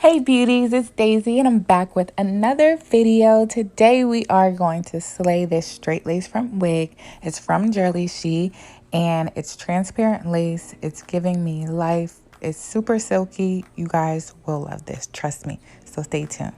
Hey beauties, it's Daisy and I'm back with another video. Today we are going to slay this straight lace front wig. It's from Jersey She and it's transparent lace. It's giving me life. It's super silky. You guys will love this, trust me. So stay tuned.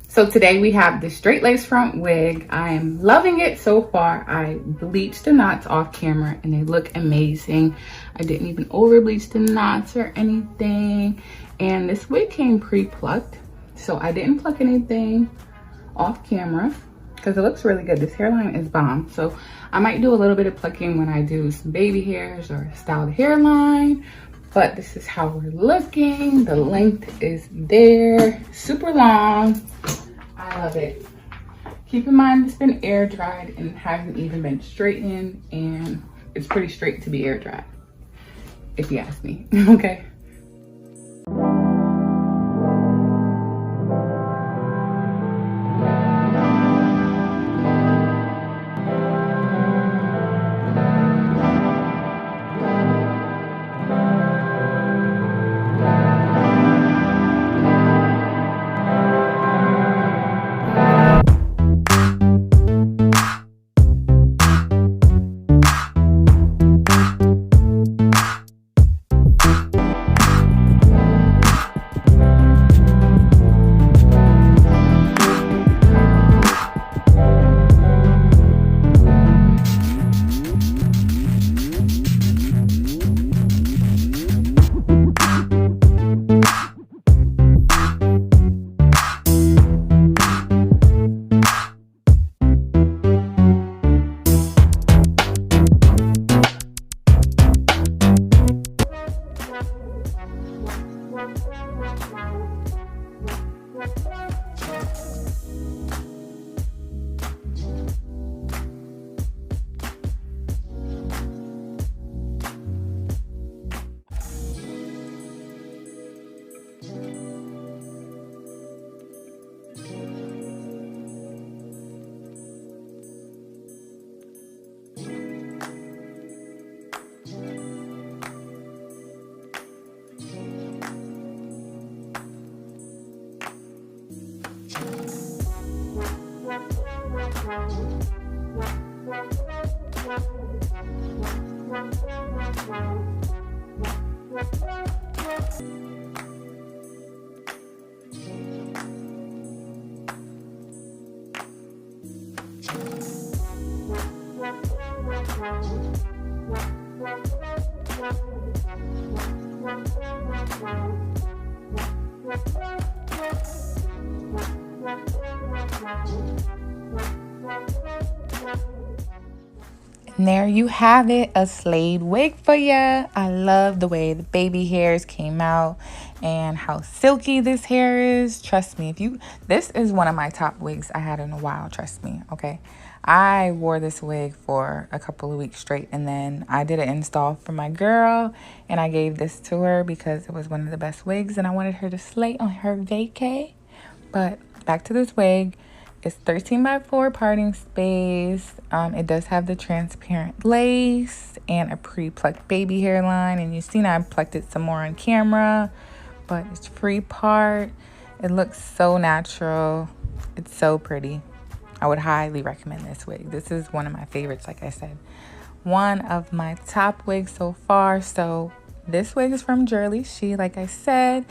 So today we have the straight lace front wig. I am loving it so far. I bleached the knots off camera and they look amazing. I didn't even over bleach the knots or anything. And this wig came pre-plucked, so I didn't pluck anything off camera because it looks really good. This hairline is bomb. So I might do a little bit of plucking when I do some baby hairs or style the hairline. But this is how we're looking. The length is there, super long. I love it. Keep in mind it's been air dried and hasn't even been straightened, and it's pretty straight to be air dried, if you ask me. Okay. And there you have it, a slayed wig for ya. I love the way the baby hairs came out and how silky this hair is. Trust me, this is one of my top wigs I had in a while, trust me, okay? I wore this wig for a couple of weeks straight, and then I did an install for my girl and I gave this to her because it was one of the best wigs and I wanted her to slay on her vacay. But back to this wig. It's 13x4 parting space. It does have the transparent lace and a pre-plucked baby hairline. And you've seen I plucked it some more on camera, but it's free part. It looks so natural. It's so pretty. I would highly recommend this wig. This is one of my favorites, like I said. One of my top wigs so far. So this wig is from Jersey She, like I said.